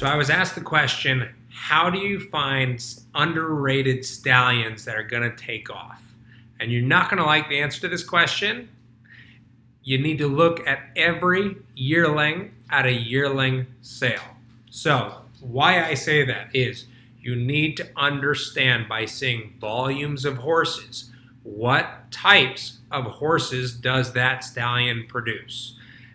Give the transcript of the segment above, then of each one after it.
So I was asked the question, how do you find underrated stallions that are going to take off? And you're not going to like the answer to this question. You need to look at every yearling at a yearling sale. So why I say that is you need to understand by seeing volumes of horses, what types of horses does that stallion produce?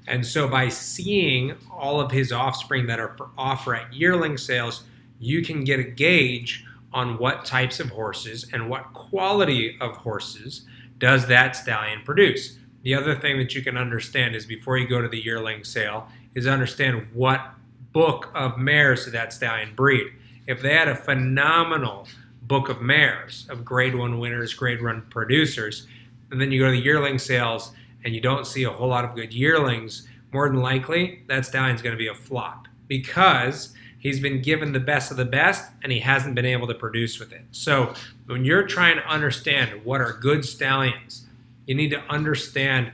And so by seeing all of his offspring that are for offer at yearling sales, you can get a gauge on what types of horses and what quality of horses does that stallion produce. The other thing that you can understand is before you go to the yearling sale is understand what book of mares did that stallion breed. If they had a phenomenal book of mares, of grade 1 winners, grade 1 producers, and then you go to the yearling sales and you don't see a whole lot of good yearlings, more than likely that stallion's going to be a flop because he's been given the best of the best and he hasn't been able to produce with it. So when you're trying to understand what are good stallions, you need to understand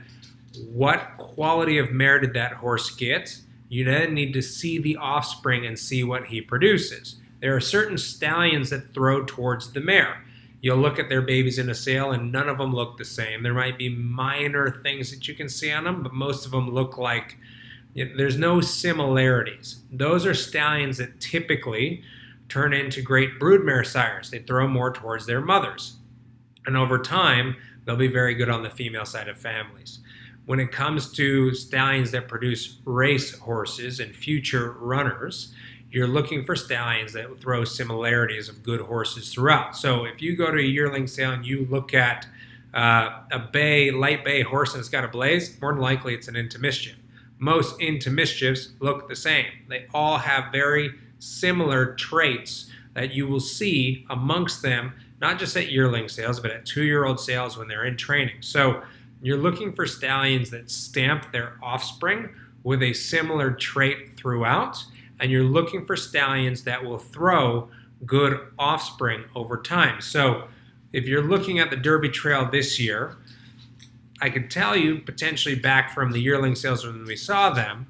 what quality of mare did that horse get. You then need to see the offspring and see what he produces. There are certain stallions that throw towards the mare. You'll look at their babies in a sale and none of them look the same. There might be minor things that you can see on them, but most of them look like there's no similarities. Those are stallions that typically turn into great broodmare sires. They throw more towards their mothers. And over time, they'll be very good on the female side of families. When it comes to stallions that produce race horses and future runners, you're looking for stallions that throw similarities of good horses throughout. So if you go to a yearling sale and you look at a bay, light bay horse and it's got a blaze, more than likely it's an Into Mischief. Most Into Mischiefs look the same. They all have very similar traits that you will see amongst them, not just at yearling sales, but at 2-year-old sales when they're in training. So you're looking for stallions that stamp their offspring with a similar trait throughout, and you're looking for stallions that will throw good offspring over time. So if you're looking at the Derby Trail this year, I could tell you potentially back from the yearling sales when we saw them,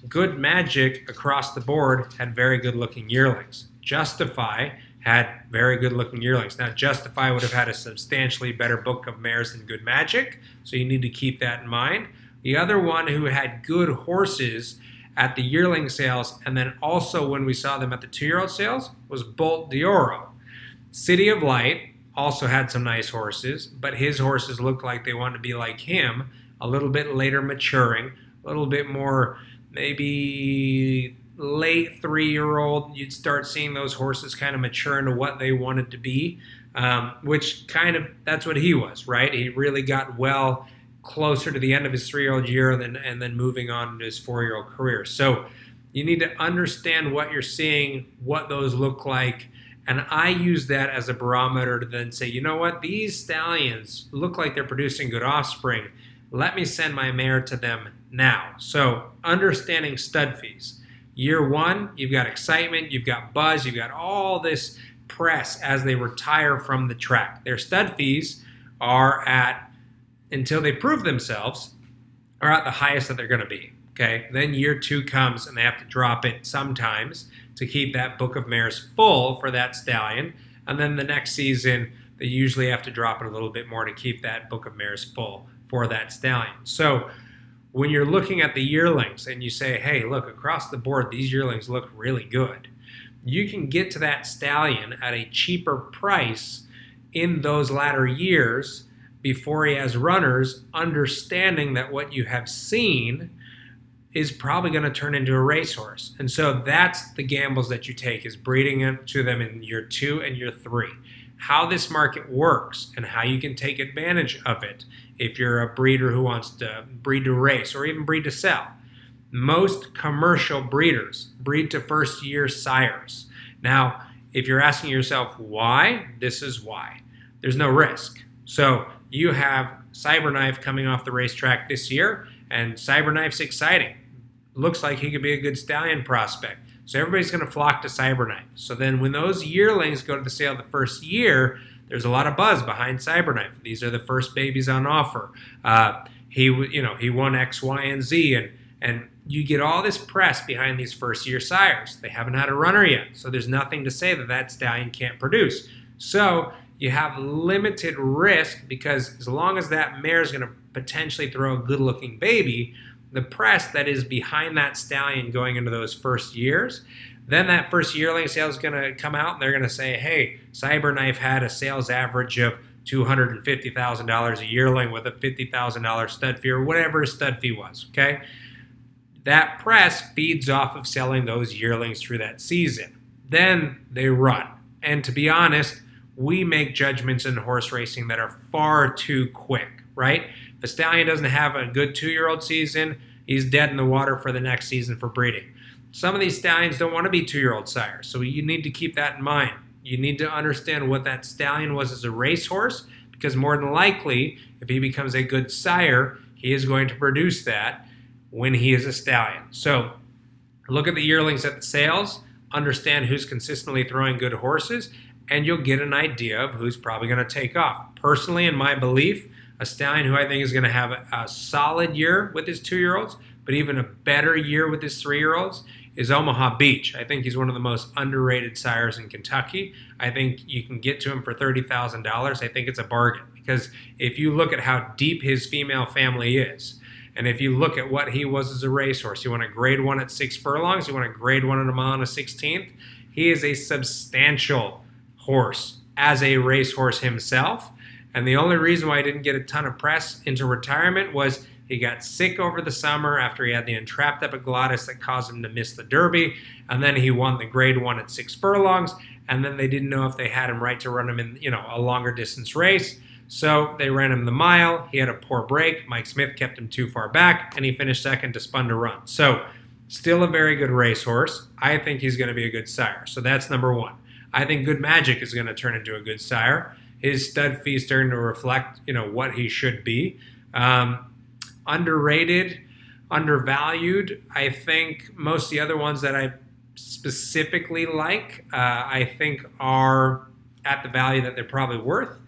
Good Magic across the board had very good looking yearlings. Justify had very good looking yearlings. Now Justify would have had a substantially better book of mares than Good Magic, so you need to keep that in mind. The other one who had good horses at the yearling sales, and then also when we saw them at the 2-year-old sales, was Bolt d'Oro. City of Light also had some nice horses, but his horses looked like they wanted to be like him, a little bit later maturing, a little bit more maybe late 3-year-old. You'd start seeing those horses kind of mature into what they wanted to be, which kind of, that's what he was, right? He really got well closer to the end of his 3-year-old year and then moving on to his 4-year-old career. So you need to understand what you're seeing, what those look like, and I use that as a barometer to then say, you know what, these stallions look like they're producing good offspring. Let me send my mare to them now. So understanding stud fees. Year 1, you've got excitement, you've got buzz, you've got all this press as they retire from the track. Their stud fees are at, until they prove themselves, are at the highest that they're going to be. Okay. Then year 2 comes and they have to drop it sometimes to keep that book of mares full for that stallion. And then the next season, they usually have to drop it a little bit more to keep that book of mares full for that stallion. So when you're looking at the yearlings and you say, hey, look, across the board, these yearlings look really good, you can get to that stallion at a cheaper price in those latter years before he has runners, understanding that what you have seen is probably going to turn into a racehorse. And so that's the gambles that you take, is breeding it to them in year 2 and year 3. How this market works and how you can take advantage of it if you're a breeder who wants to breed to race or even breed to sell. Most commercial breeders breed to first-year sires. Now, if you're asking yourself why, this is why. There's no risk. So you have Cyberknife coming off the racetrack this year, and Cyberknife's exciting. Looks like he could be a good stallion prospect. So everybody's going to flock to Cyberknife. So then when those yearlings go to the sale the first year, there's a lot of buzz behind Cyberknife. These are the first babies on offer. He won X, Y, and Z, And you get all this press behind these first-year sires. They haven't had a runner yet, so there's nothing to say that that stallion can't produce. So you have limited risk because as long as that mare is going to potentially throw a good-looking baby, the press that is behind that stallion going into those first years, then that first yearling sale is going to come out and they're going to say, hey, Cyberknife had a sales average of $250,000 a yearling with a $50,000 stud fee or whatever his stud fee was, okay? That press feeds off of selling those yearlings through that season. Then they run. And to be honest, we make judgments in horse racing that are far too quick, right? If a stallion doesn't have a good 2-year-old season, he's dead in the water for the next season for breeding. Some of these stallions don't want to be 2-year-old sires, so you need to keep that in mind. You need to understand what that stallion was as a racehorse, because more than likely, if he becomes a good sire, he is going to produce that when he is a stallion. So look at the yearlings at the sales, understand who's consistently throwing good horses, and you'll get an idea of who's probably going to take off. Personally, in my belief, a stallion who I think is going to have a solid year with his 2-year-olds, but even a better year with his 3-year-olds, is Omaha Beach. I think he's one of the most underrated sires in Kentucky. I think you can get to him for $30,000. I think it's a bargain because if you look at how deep his female family is, and if you look at what he was as a racehorse, you want a grade 1 at 6 furlongs, you want a grade 1 at a mile and a 16th, he is a substantial horse as a racehorse himself. And the only reason why he didn't get a ton of press into retirement was he got sick over the summer after he had the entrapped epiglottis that caused him to miss the Derby. And then he won the grade 1 at 6 furlongs. And then they didn't know if they had him right to run him in, a longer distance race. So they ran him the mile. He had a poor break. Mike Smith kept him too far back, and he finished second to Spun to Run. So still a very good racehorse. I think he's going to be a good sire. So that's number 1. I think Good Magic is going to turn into a good sire. His stud fee is starting to reflect, what he should be. Underrated, undervalued. I think most of the other ones that I specifically like, I think are at the value that they're probably worth.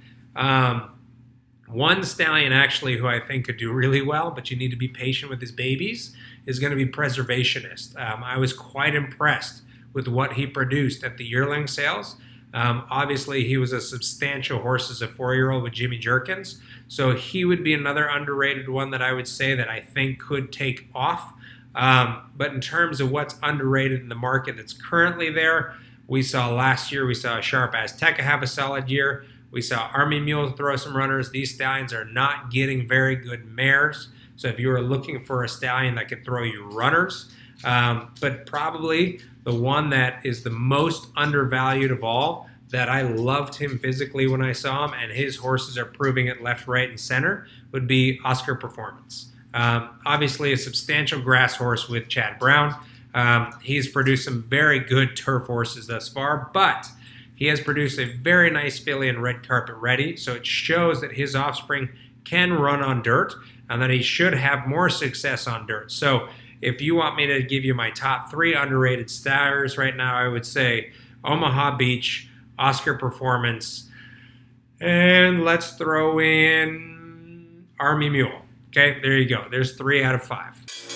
One stallion actually who I think could do really well, but you need to be patient with his babies, is going to be Preservationist. I was quite impressed with what he produced at the yearling sales. Obviously, he was a substantial horse as a 4-year-old with Jimmy Jerkins. So he would be another underrated one that I would say that I think could take off. But in terms of what's underrated in the market that's currently there, we saw last year, we saw Sharp Azteca have a solid year. We saw Army Mule throw some runners. These stallions are not getting very good mares. So if you are looking for a stallion that could throw you runners, but probably the one that is the most undervalued of all, that I loved him physically when I saw him, and his horses are proving it left, right, and center, would be Oscar Performance. Obviously a substantial grass horse with Chad Brown. He's produced some very good turf horses thus far, but he has produced a very nice filly and red carpet ready, so it shows that his offspring can run on dirt and that he should have more success on dirt. So if you want me to give you my top 3 underrated stars right now, I would say Omaha Beach, Oscar Performance, and let's throw in Army Mule. Okay, there you go. There's 3 out of 5.